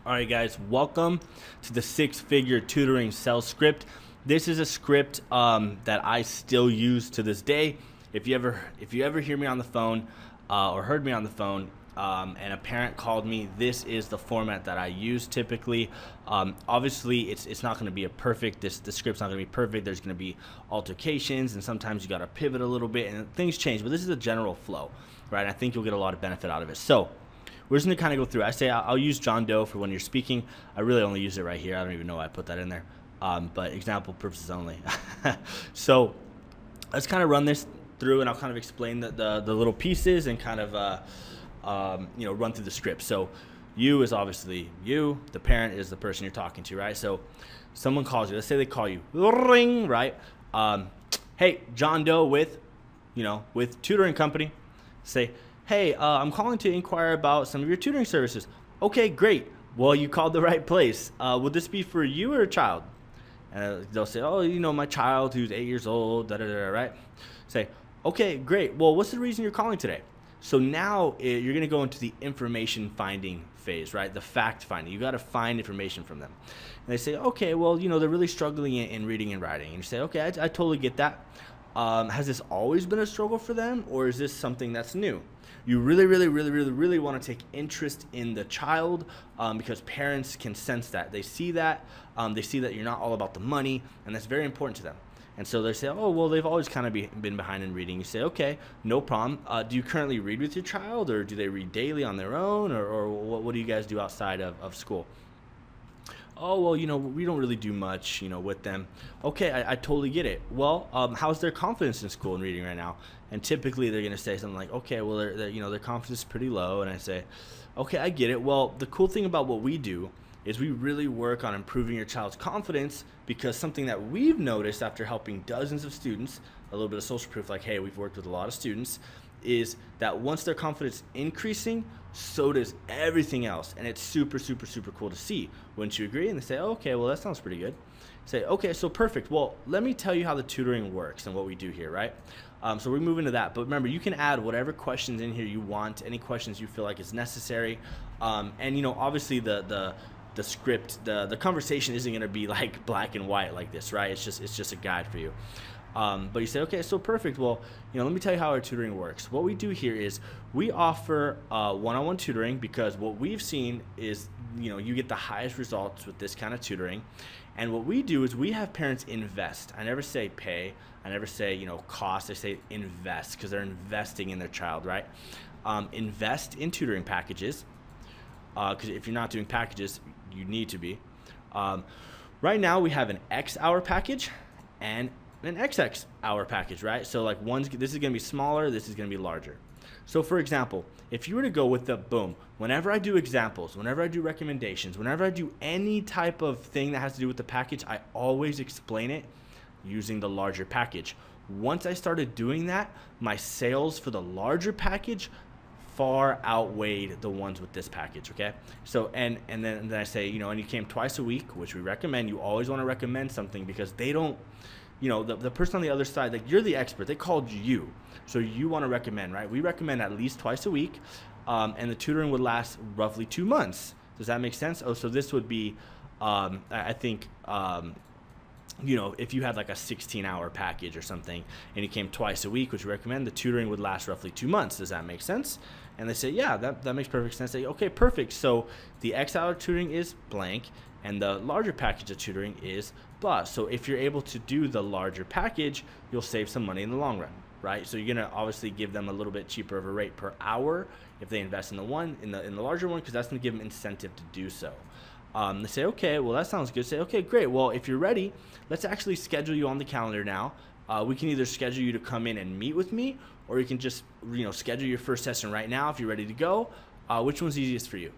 All right, guys, welcome to the six-figure tutoring sales script. This is a script that I still use to this day. If you ever hear me on the phone or heard me on the phone and a parent called me, this is the format that I use typically. Obviously, it's not going to be a perfect. The script's not going to be perfect. There's going to be altercations, and sometimes you got to pivot a little bit, and things change. But this is a general flow, right? I think you'll get a lot of benefit out of it. So we're just going to kind of go through. I say I'll use John Doe for when you're speaking. I really only use it right here. I don't even know why I put that in there, but example purposes only. So let's kind of run this through, and I'll kind of explain the little pieces and kind of run through the script. So you is obviously you. The parent is the person you're talking to, right? So someone calls you. Let's say they call you. Ring, right? Hey, John Doe with Tutoring Company. Say, hey, I'm calling to inquire about some of your tutoring services. Okay, great. Well, you called the right place. Would this be for you or a child? And they'll say, oh, my child who's 8 years old, right? Say, okay, great. Well, what's the reason you're calling today? So now you're going to go into the information finding phase, right? The fact finding. You got to find information from them. And they say, okay, well, they're really struggling in reading and writing. And you say, okay, I totally get that. Has this always been a struggle for them, or is this something that's new? You really want to take interest in the child because parents can sense that. They see that. They see that you're not all about the money, and that's very important to them. And so they say, oh, well, they've always kind of been behind in reading. You say, okay, no problem. Do you currently read with your child, or do they read daily on their own, or what do you guys do outside of school? Oh, well, we don't really do much, with them. Okay, I totally get it. Well, how's their confidence in school and reading right now? And typically they're going to say something like, okay, well, their confidence is pretty low. And I say, okay, I get it. Well, the cool thing about what we do is we really work on improving your child's confidence, because something that we've noticed after helping dozens of students, a little bit of social proof, like, hey, we've worked with a lot of students, is that once their confidence increasing, so does everything else. And it's super cool to see. Wouldn't you agree? And they say, oh, okay, well, that sounds pretty good. Say, okay, so perfect. Well, let me tell you how the tutoring works and what we do here, right? So we move into that. But remember, you can add whatever questions in here you want, any questions you feel like is necessary. And obviously the script, the conversation isn't going to be like black and white like this, right? It's just a guide for you. But you say, okay, so perfect. Well, let me tell you how our tutoring works. What we do here is we offer one-on-one tutoring, because what we've seen is, you get the highest results with this kind of tutoring. And what we do is we have parents invest. I never say pay. I never say, cost. I say invest, because they're investing in their child, right? Invest in tutoring packages, because if you're not doing packages, you need to be. Right now, we have an X hour package and an XX hour package, right? So like this is going to be smaller, this is going to be larger. So for example, if you were to go with the boom, whenever I do examples, whenever I do recommendations, whenever I do any type of thing that has to do with the package, I always explain it using the larger package. Once I started doing that, my sales for the larger package far outweighed the ones with this package, okay? So and then I say, and you came twice a week, which we recommend. You always want to recommend something, because they don't, the person on the other side, like, you're the expert. They called you, so you want to recommend, right? We recommend at least twice a week, and the tutoring would last roughly 2 months. Does that make sense? Oh, so this would be, I think, if you had like a 16-hour package or something, and you came twice a week, which we recommend, the tutoring would last roughly 2 months. Does that make sense? And they say, yeah, that makes perfect sense. They say, okay, perfect. So the X hour tutoring is blank, and the larger package of tutoring is blah. So if you're able to do the larger package, you'll save some money in the long run, right? So you're gonna obviously give them a little bit cheaper of a rate per hour if they invest in the larger one, because that's gonna give them incentive to do so. They say, okay, well, that sounds good. Say, okay, great. Well, if you're ready, let's actually schedule you on the calendar now. We can either schedule you to come in and meet with me, or you can just schedule your first session right now if you're ready to go. Which one's easiest for you?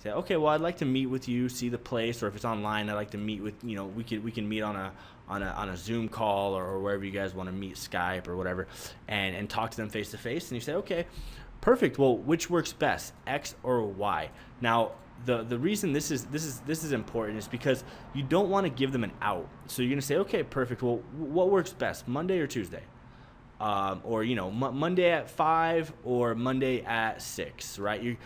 Say, okay, well, I'd like to meet with you, see the place, or if it's online, I'd like to meet with, we can meet on a Zoom call, or wherever you guys want to meet, Skype or whatever, and talk to them face to face. And you say, okay, perfect. Well, which works best, X or Y? Now, the reason this is important is because you don't want to give them an out. So you're gonna say, okay, perfect. Well, what works best, Monday or Tuesday? Or Monday at 5 or Monday at 6, right?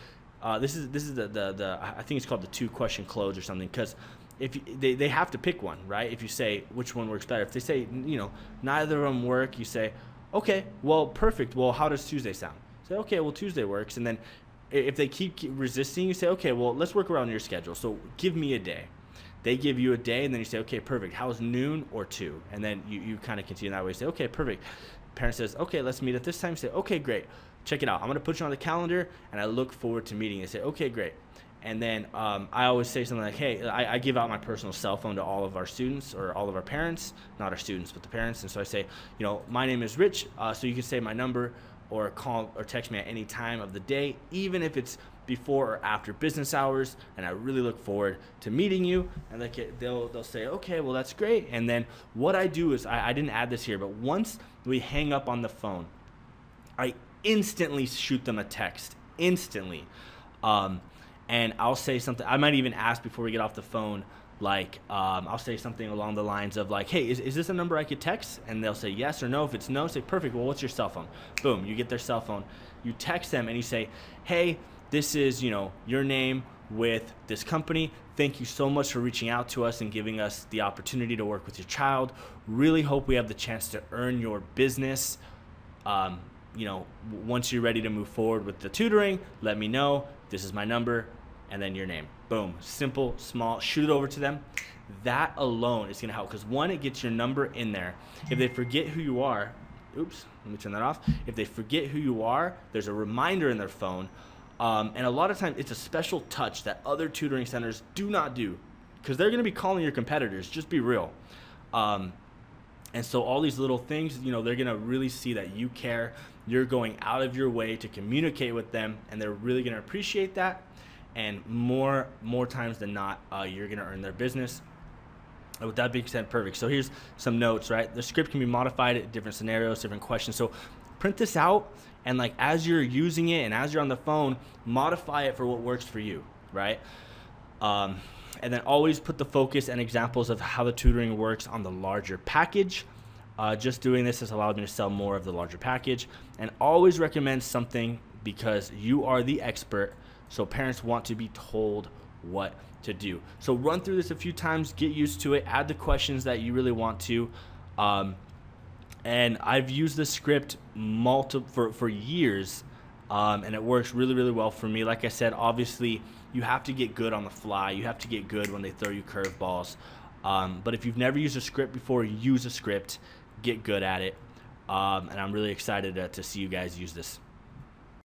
this is the I think it's called the 2-question close or something, because if they have to pick one, right? If you say which one works better, if they say, you know, neither of them work, you say, okay, well, perfect. Well, how does Tuesday sound? Say, okay, well, Tuesday works. And then if they keep resisting, you say, okay, well, let's work around your schedule. So give me a day. They give you a day, and then you say, okay, perfect. How's noon or 2? And then you kind of continue that way. Say, okay, perfect. Parent says, okay, let's meet at this time. Say, okay, great. Check it out. I'm going to put you on the calendar, and I look forward to meeting you. Say, okay, great. And then I always say something like, hey, I give out my personal cell phone to all of our students or all of our parents, not our students, but the parents. And so I say, you know, my name is Rich, so you can say my number or call or text me at any time of the day, even if it's before or after business hours. And I really look forward to meeting you. And they'll say, okay, well, that's great. And then what I do is, I didn't add this here, but once we hang up on the phone, I instantly shoot them a text, instantly. And I'll say something. I might even ask before we get off the phone, like, I'll say something along the lines of like, hey, is this a number I could text? And they'll say yes or no. If it's no, say, perfect. Well, what's your cell phone? Boom, you get their cell phone. You text them and you say, hey, this is, you know, your name with this company. Thank you so much for reaching out to us and giving us the opportunity to work with your child. Really hope we have the chance to earn your business. You know, once you're ready to move forward with the tutoring, let me know. This is my number, and then your name. Boom. Simple, small, shoot it over to them. That alone is gonna help, because one, it gets your number in there. If they forget who you are, oops, let me turn that off. If they forget who you are, there's a reminder in their phone. And a lot of times it's a special touch that other tutoring centers do not do, because they're gonna be calling your competitors, just be real. And so all these little things, you know, they're gonna really see that you care. You're going out of your way to communicate with them, and they're really gonna appreciate that. And more times than not, you're gonna earn their business. And with that being said, perfect. So here's some notes, right? The script can be modified at different scenarios, different questions. So print this out, and like as you're using it and as you're on the phone, modify it for what works for you, right? And then always put the focus and examples of how the tutoring works on the larger package. Just doing this has allowed me to sell more of the larger package. And always recommend something, because you are the expert, so parents want to be told what to do. So run through this a few times, get used to it, add the questions that you really want to. And I've used this script for years, and it works really, really well for me. Like I said, obviously, you have to get good on the fly. You have to get good when they throw you curveballs. But if you've never used a script before, use a script, get good at it. And I'm really excited to see you guys use this.